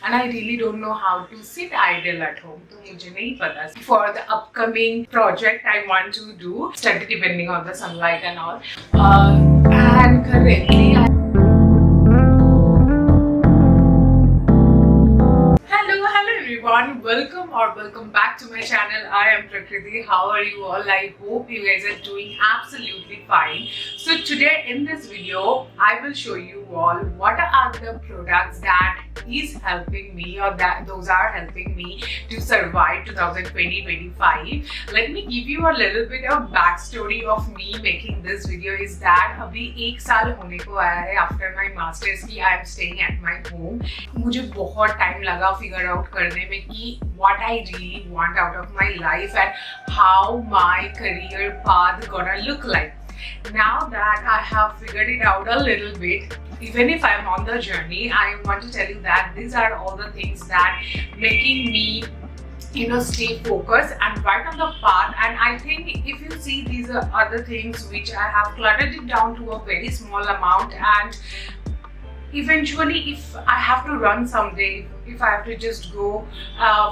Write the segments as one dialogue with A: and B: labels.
A: and I really don't know how to sit idle at home. तो मुझे नहीं पता. For the upcoming project I want to do, study depending on the sunlight and all. And currently everyone, welcome back to my channel. I am Prakriti. How are you all? I hope you guys are doing absolutely fine. So today in this video I will show you all what are the products that is helping me or that those are helping me to survive 2020-25. Let me give you a little bit of backstory of me making this video. Is that अभी 1 साल होने को आया है after my masters की I am staying at my home. मुझे बहुत time लगा figure out करने में कि what I really want out of my life and how my career path gonna look like. Now that I have figured it out a little bit, even if I'm on the journey, I want to tell you that these are all the things that making me stay focused and right on the path. And I think if you see, these are other things which I have cluttered it down to a very small amount, and eventually if I have to run someday, if I have to just go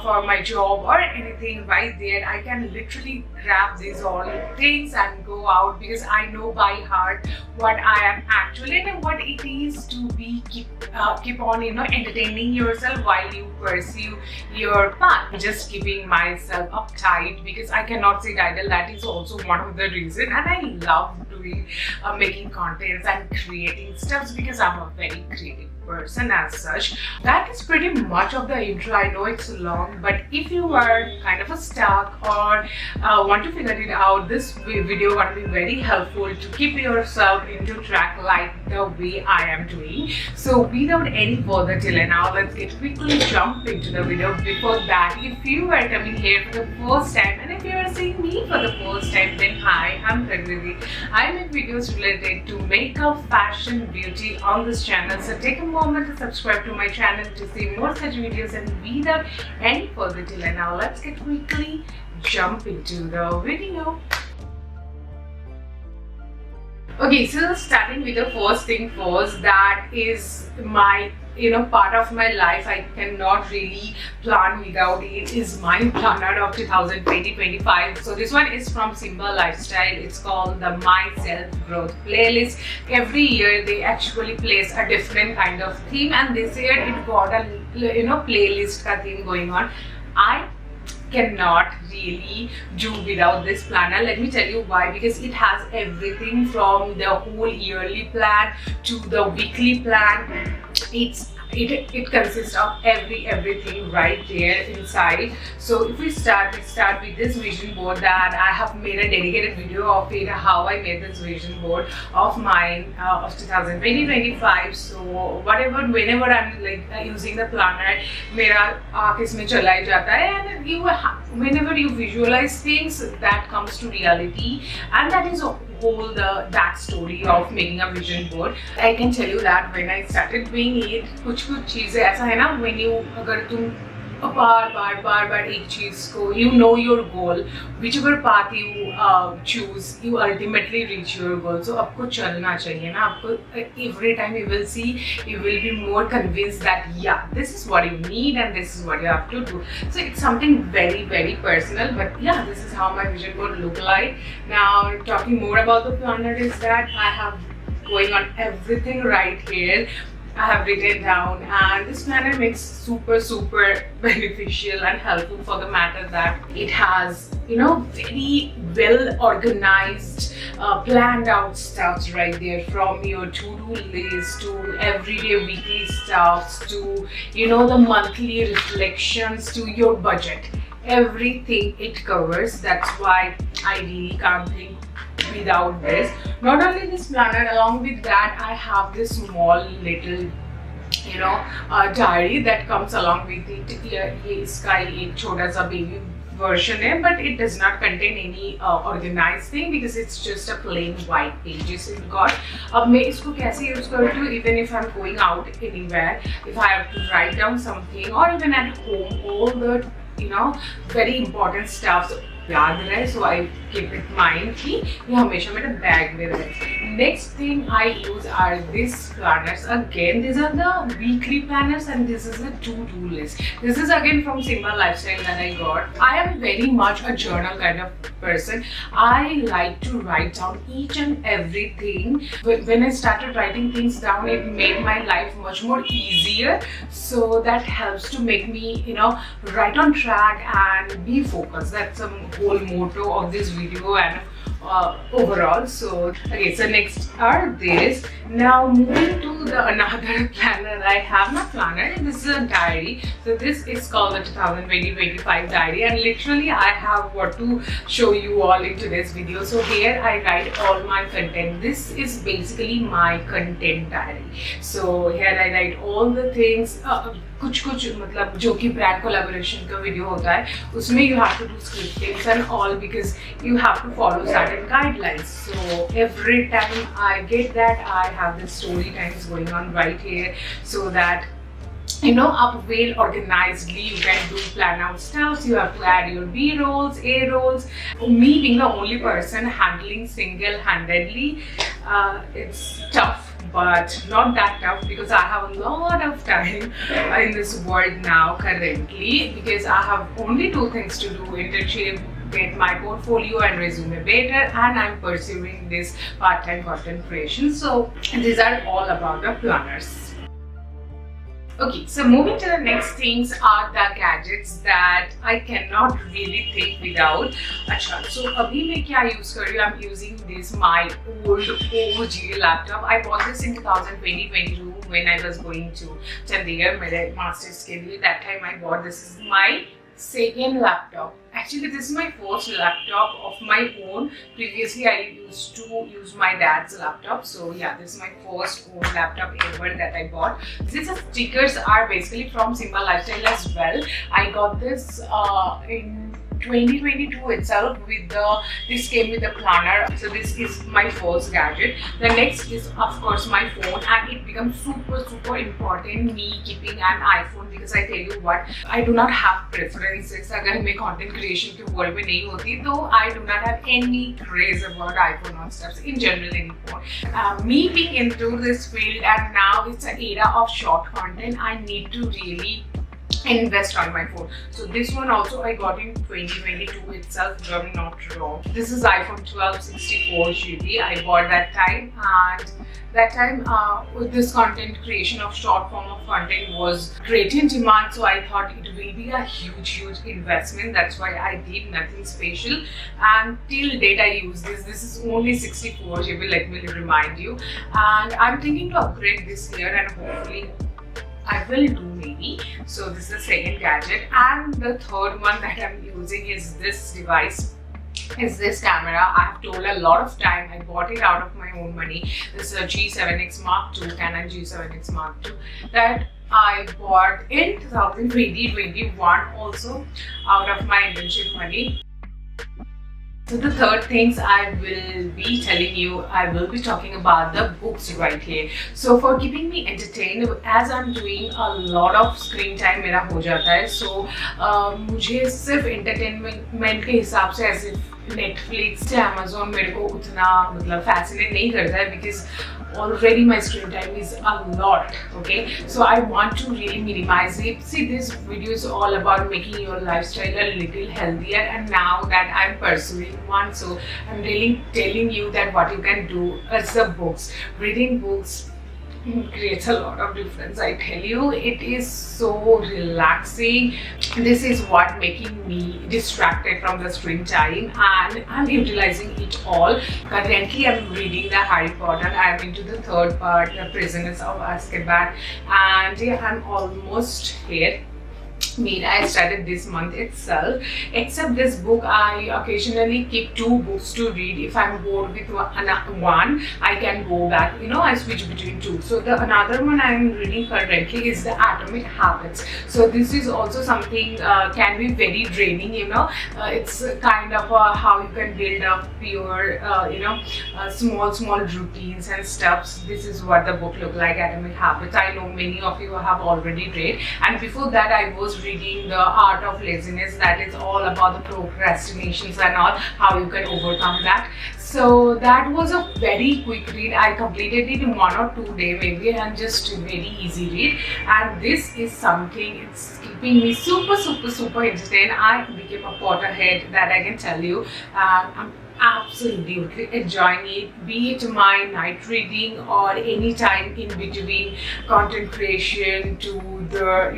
A: for my job or anything right there, I can literally grab these all things and go out, because I know by heart what I am actually and what it is to be keep on entertaining yourself while you pursue your path. Just keeping myself uptight because I cannot sit idle. That is also one of the reasons, and I love doing making contents and creating stuff because I'm a very creative person as such. That is pretty much of the intro. I know it's long, but if you are kind of stuck or want to figure it out, this video going to be very helpful to keep yourself into track like the way I am doing. So without any further delay, now let's quickly jump into the video. Before that, if you are coming here for the first time and if you are seeing me for the first time, then hi, I'm Prakriti. I make videos related to makeup, fashion, beauty on this channel. So take a moment to subscribe to my channel to see more such videos, and without any further delay, now let's quickly jump into the video. Okay, so starting with the first thing first, that is my part of my life I cannot really plan without. It is my planner of 2020-25. So this one is from Simba Lifestyle. It's called the My Self Growth Playlist. Every year they actually place a different kind of theme, and this year it got a playlist ka theme going on. I cannot really do without this planner. Let me tell you why. Because it has everything from the whole yearly plan to the weekly plan. It consists of everything right there inside. So if we start with this vision board that I have made a dedicated video of it, how I made this vision board of mine of 2020-25. So whenever I'm using the planner, मेरा आँख इसमें चला ही जाता है, and whenever you visualize things, that comes to reality, and that is whole the backstory of making a vision board. I can tell you that when I started doing it, कुछ चीजें ऐसा है ना, when you अगर तुम बार एक चीज को, you know your goal, whichever path you choose, you ultimately reach your goal. So आपको चलना चाहिए ना, आपको every time you will see, you will be more convinced that yeah, this is what you need and this is what you have to do. So it's something very personal, but yeah, this is how my vision board look like. Now talking more about the planner is that I have going on everything right here. I have written down, and this planner makes super beneficial and helpful for the matter that it has very well organized planned out stuff right there, from your to-do list to everyday weekly stuffs to the monthly reflections to your budget. Everything it covers. That's why I really can't think without this. Not only this planner, along with that I have this small little diary that comes along with it. ये इसका एक छोटा सा baby version है, but it does not contain any organized thing because it's just a plain white pages it got. अब मैं इसको कैसे use करती हूँ, even if I'm going out anywhere, if I have to write down something, or even at home, all the very important stuff. So याद रहे, so I keep it mind कि ये हमेशा मेरे बैग में रहे. Next thing I use are these planners. Again, these are the weekly planners and this is a to-do list. This is again from Simba Lifestyle that I got. I am very much a journal kind of person. I like to write down each and everything. When I started writing things down, it made my life much more easier. So that helps to make me, right on track and be focused. That's the whole motto of this video and overall. So okay, so next are this. Now moving to the another planner. I have my planner. This is a diary. So this is called the 2020-25 diary, and literally I have what to show you all in today's video. So here I write all my content. This is basically my content diary. So here I write all the things. कुछ मतलब जो कि brand collaboration का video होता है उसमें you have to do scriptings and all because you have to follow certain guidelines. So every time I get that, I have the story times going on right here so that up well organizedly you can do plan out stuff. You have to add your B rolls, A rolls. Me being the only person handling single-handedly, it's tough. But not that tough because I have a lot of time in this world now currently because I have only 2 things to do: internship, get my portfolio and resume better, and I'm pursuing this part-time content creation. So these are all about the planners. Okay, so moving to the next things are the gadgets that I cannot really think without. अच्छा, so अभी मैं क्या use कर रही हूँ? I'm using this my old OG laptop. I bought this in 2020-22 when I was going to Chandigarh मेरे masters के लिए. That time I bought this. Is my second laptop. Actually, this is my first laptop of my own. Previously, I used to use my dad's laptop. So yeah, this is my first own laptop ever that I bought. These stickers are basically from Simba Lifestyle as well. I got this in 2022 itself with this came with the planner. So this is my first gadget. The next is of course my phone, and it becomes super important me keeping an iPhone because I tell you what, I do not have preferences. अगर मैं content creation के world में नहीं होती तो I do not have any craze about iPhone or stuff in general anymore. Me being into this field and now it's an era of short content, I need to really invest on my phone. So this one also I got in 2022 itself, if I'm not wrong. This is iPhone 12 64GB. I bought that time, and that time with this content creation of short form of content was great in demand, so I thought it will be a huge investment. That's why I did nothing special, and till date I use this. This is only 64GB, let me remind you, and I'm thinking to upgrade this year and hopefully I will do maybe. So this is the second gadget, and the third one that I'm using is this device. Is this camera. I have told a lot of time. I bought it out of my own money. This is a G7X Mark II, Canon G7X Mark II that I bought in 2020-21 also out of my internship money. So the third things I will be telling you, I will be talking about the books right here. So for keeping me entertained, as I'm doing a lot of screen time मेरा हो जाता है, so मुझे सिर्फ entertainment के हिसाब से ऐसे Netflix से Amazon मेरे को उतना मतलब fascinate नहीं करता है because already my screen time is a lot. Okay, so I want to really minimize it. See, this video is all about making your lifestyle a little healthier, and now that I'm pursuing one, so I'm really telling you that what you can do as the books. Reading books creates a lot of difference. I tell you, it is so relaxing. This is what making me distracted from the screen time, and I'm utilizing it all. Currently I'm reading the Harry Potter. I'm into the third part, The Prisoners of Azkaban, and yeah, I'm almost here. I started this month itself. Except this book, I occasionally keep 2 books to read. If I'm bored with one, I can go back. I switch between 2. So the another one I'm reading currently is The Atomic Habits. So this is also something can be very draining. It's kind of how you can build up your small routines and stuff. This is what the book look like, Atomic Habits. I know many of you have already read, and before that I was reading The Art of Laziness, that is all about the procrastinations and all, how you can overcome that. So that was a very quick read. I completed it in 1 or 2 days maybe, and just a very easy read. And this is something, it's keeping me super entertained. I became a Potterhead, that I can tell you. I'm absolutely enjoying it, be it my night reading or any time in between content creation to the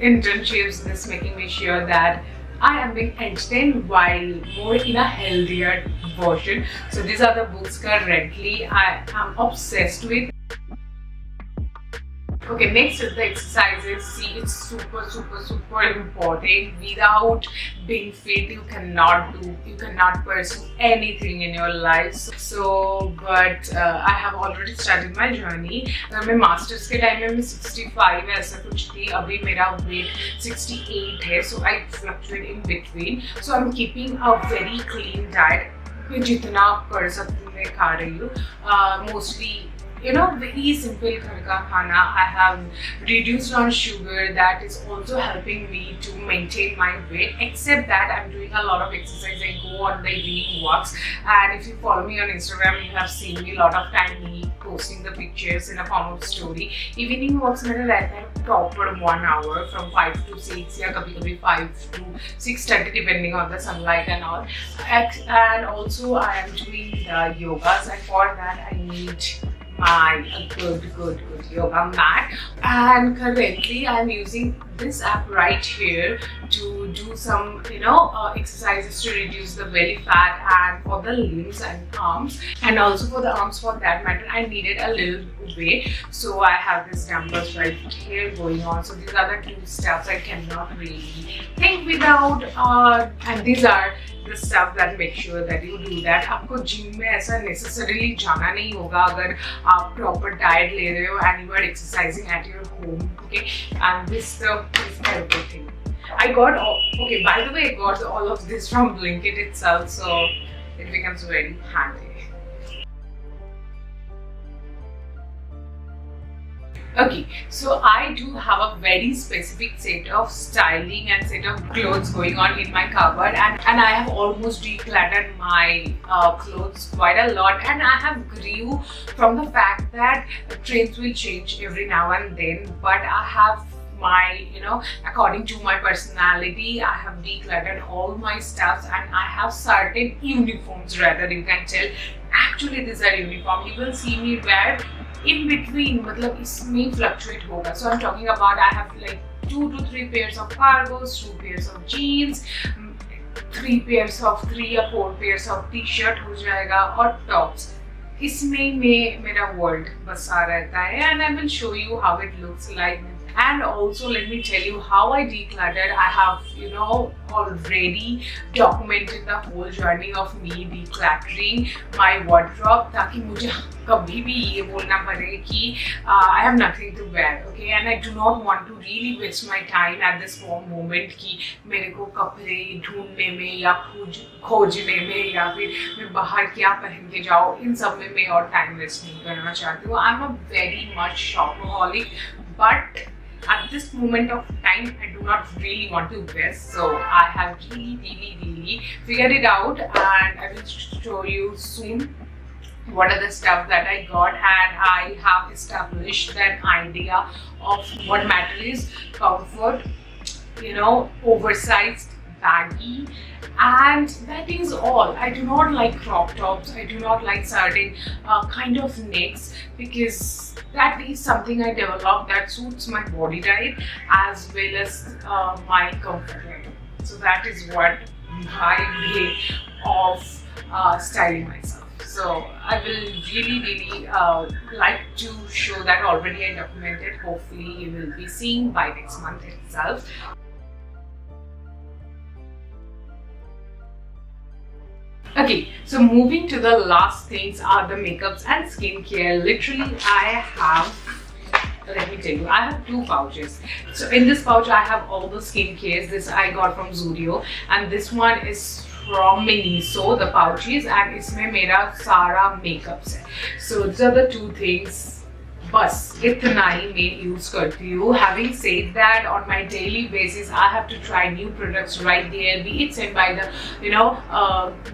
A: internships. This making me sure that I am being entertained while more in a healthier version. So these are the books currently I am obsessed with. Okay, next is the exercises. See, it's super important. Without being fit, you cannot pursue anything in your life. So, but I have already started my journey. मैं masters के time में मैं 65 ऐसा कुछ थी, अभी मेरा weight 68 है. So I fluctuate in between. So I'm keeping a very clean diet. मैं जितना कर सकती हूँ मैं खा रही हूँ. Mostly, very simple घर का खाना. I have reduced on sugar. That is also helping me to maintain my weight. Except that I'm doing a lot of exercise. I go on the evening walks, and if you follow me on Instagram, you have seen me a lot of time me posting the pictures in a form of story. Evening walks मेरा रहता है proper 1 hour from 5 to 6 या कभी-कभी 5 to 6:30 depending on the sunlight and all. And also I am doing the yogas, and for that I need my good yoga mat. And currently I'm using this app right here to do some exercises to reduce the belly fat, and for the limbs and arms, and also for the arms for that matter I needed a little weight. So I have this dumbbells right here going on. So these are the 2 steps I cannot really think without, and these are the stuff that make sure that you do that. आपको gym में ऐसा necessarily जाना नहीं होगा अगर आप proper diet ले रहे हो and you are exercising at your home. Okay, and this stuff is everything. I got okay, by the way, I got all of this from Blinkit itself, so it becomes very handy. Okay, so I do have a very specific set of styling and set of clothes going on in my cupboard, and I have almost decluttered my clothes quite a lot, and I have grew from the fact that trends will change every now and then, but I have my according to my personality, I have decluttered all my stuffs, and I have certain uniforms, rather you can tell. Actually these are uniform. You will see me wear in between, मतलब इसमें fluctuate होगा. So I'm talking about I have like 2 to 3 pairs of cargos, 2 pairs of jeans, 3 or 4 pairs of t-shirt हो जाएगा, और tops. इसमें मेरा world बसा रहता है, and I will show you how it looks like. And also let me tell you how I decluttered. I have already documented the whole journey of me decluttering my wardrobe, ताकि मुझे कभी भी ये बोलना पड़े कि I have nothing to wear. Okay, and I do not want to really waste my time at this moment कि मेरे को कपड़े ढूंढने में या खोजने में या फिर मैं बाहर क्या पहन के जाऊँ, इन सब में मैं और टाइम वेस्ट नहीं करना चाहती हूँ. I'm a very much shopaholic, but at this moment of time I do not really want to waste, so I have really figured it out, and I will show you soon what are the stuff that I got. And I have established that idea of what matters is comfort, oversized, baggy, and that is all. I do not like crop tops. I do not like certain kind of necks, because that is something I developed that suits my body type as well as my comfort level. So that is what my way of styling myself. So I will really like to show that. Already I documented. Hopefully you will be seeing by next month itself. Okay, so moving to the last things are the makeups and skincare. Literally I have, let me tell you, I have 2 pouches. So in this pouch I have all the skincares. This I got from Zudio, and this one is from Miniso, the pouches, and इसमें मेरा सारा makeups है. So these are the 2 things बस इतना ही मैं use करती हूँ. Having said that, on my daily basis I have to try new products right there, be it sent by the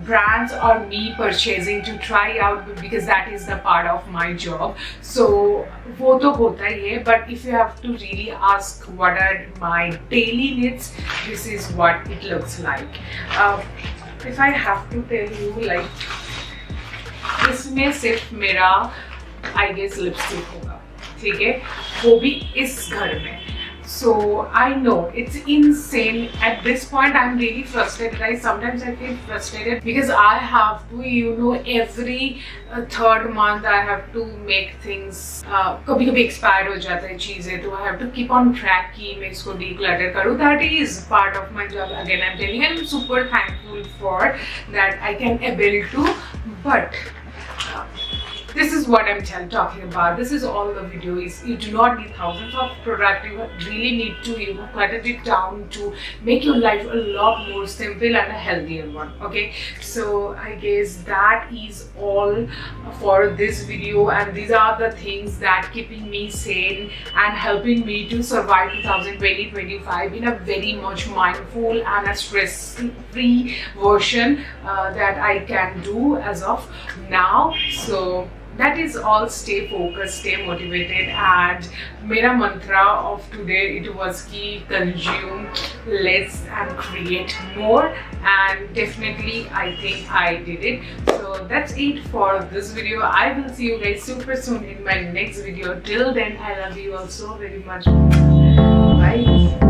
A: brands or me purchasing to try out, because that is the part of my job. So वो तो होता ही है, but if you have to really ask what are my daily needs, this is what it looks like. If I have to tell you, like इसमें सिर्फ मेरा I guess lipstick होगा, ठीक है, वो भी इस घर में. So I know it's insane at this point. I'm really frustrated. Sometimes I feel frustrated because I have to, every third month I have to make things. कभी कभी expired हो जाता है चीजें, तो I have to keep on track कि मैं इसको declutter करूँ. That is part of my job. Again, I'm telling you, I'm super thankful for that I can able to, but. This is what I'm talking about. This is all the video is. You do not need thousands of products. You really need to, cut it down to make your life a lot more simple and a healthier one. Okay, so I guess that is all for this video, and these are the things that keeping me sane and helping me to survive 2020-25 in a very much mindful and a stress-free version that I can do as of now. So that is all. Stay focused, stay motivated, and mera mantra of today, it was ki consume less and create more, and definitely I think I did it. So that's it for this video. I will see you guys super soon in my next video. Till then, I love you all so very much. Bye.